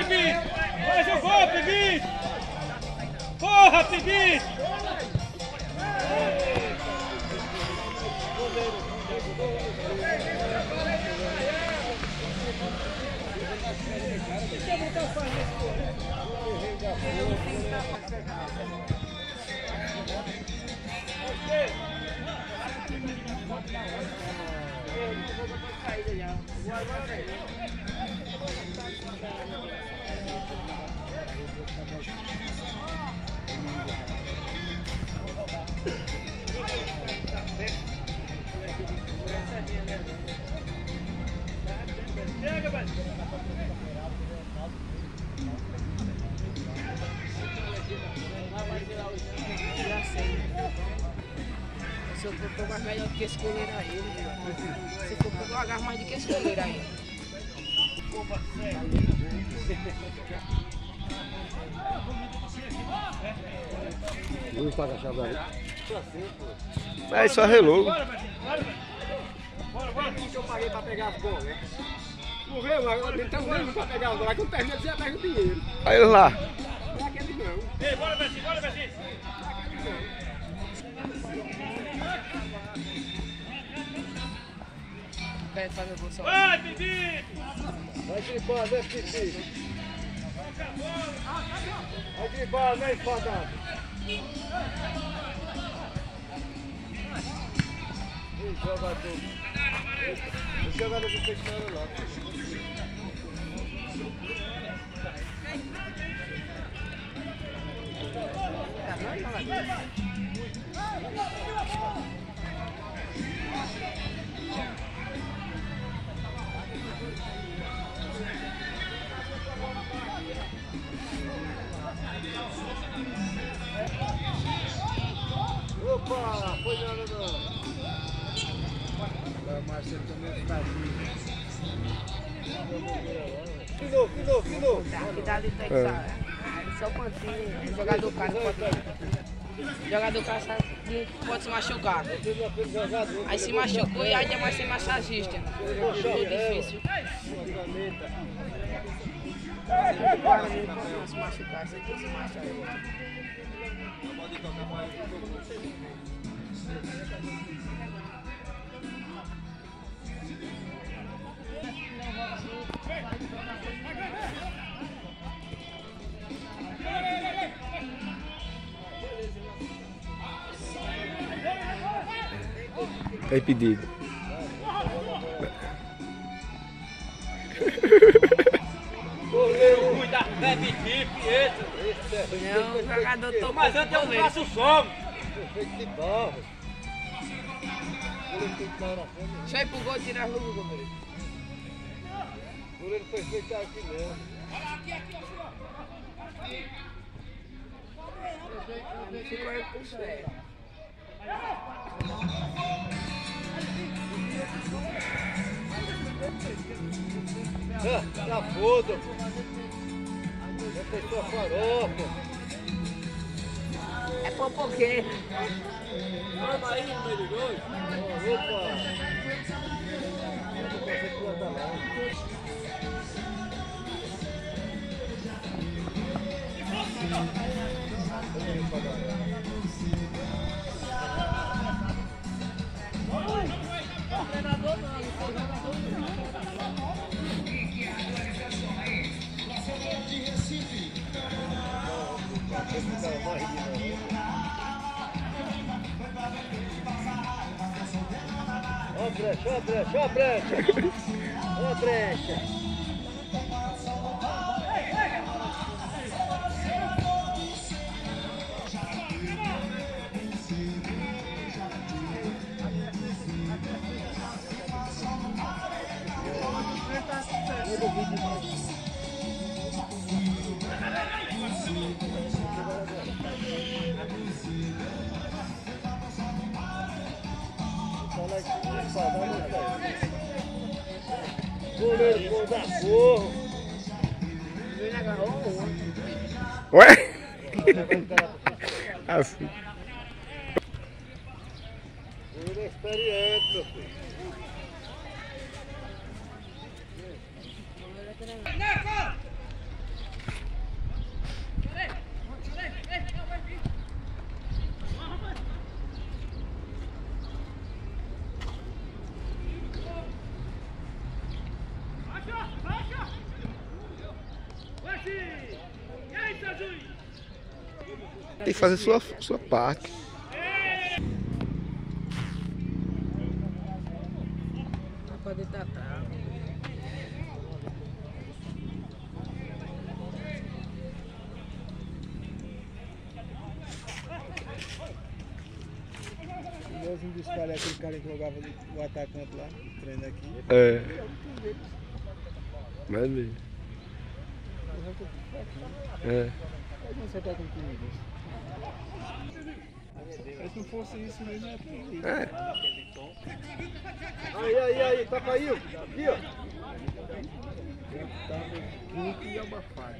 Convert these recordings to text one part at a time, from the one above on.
Pibis! Faz o gol, Pibis! Porra, Pibis! Se eu for mais melhor do que esse goleiro aí, se eu for eu agarro mais do que esse goleiro aí. Não paga a chave aí. Aí só relou. Bora! Eu paguei pra pegar as bolas, né? Não vê, mas então vamos pra pegar as bolas. Quando termina, você já pega o dinheiro. Aí lá. Não é aquele não. Ei, bora, Messi! Bora, Messi! Vai fazer o gol só. Vai, Pibis! Vai driblar, né, Pipi? Vai driblar, né, enfadado? Ih, jogador. Esse jogador do Peixeira lá. Opa, foi nada não. O Marcelo também tá aqui. Que novo. Cuidado tem que só pontinho. Jogador cara pode. Jogador cara não pode se machucar. Aí se machucou e ainda mais sem massagista. Ficou difícil. Não se machucar, se fosse machucar. Tá impedido. Goleiro ruim da Bebe Tip, esse! Não, o jogador tomou. Mas antes eu faço o som! Feito de barro. Deixa eu ir pro gol e tirar a luz do goleiro. O goleiro foi feito aqui mesmo. Ficou aí pro céu. Tá foda. Já testou a farofa. É popoqueiro. Vamos aí no meio de dois! Opa. Você planta lá. Ó a brecha, ó a brecha, ó a brecha. Ó a brecha. Goleiro pô da porra. Ele agarrou o outro. Ué? Assim. Goleiro é experiente, meu filho. Tem que fazer sua parte. Vai pra dentro da trave. Igualzinho dos caras, aquele cara que jogava o atacante lá, treina aqui. É. Mas mesmo. É. Pode não acertar com o time desse. Se não fosse isso mesmo, é tudo. É. Aí, tá caiu. Aqui, ó. Tava quente e abafado.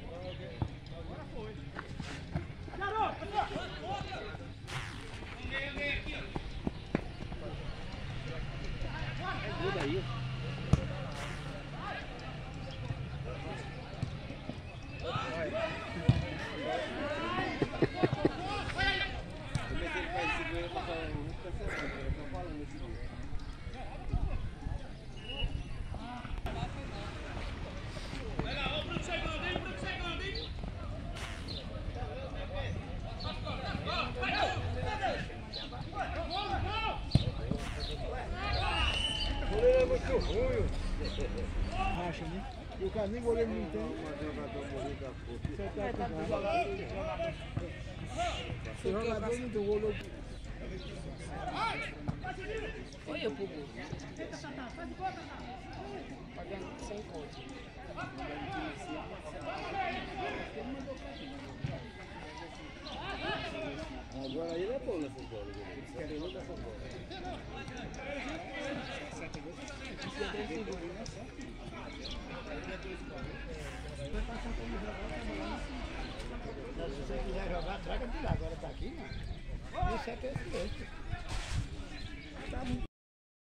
Goleiro é muito ruim. Acha, né? E o cara nem goleiro não tem. Você tá com nada. Se o jogador não tem goleiro. Oi, eu pro gol. Pagando 100 conto. Agora ele é bom nessas bolas. Eles querem muito dessas bolas. Se você quiser jogar, traga de lá. Agora tá aqui, não. Isso é esse mesmo.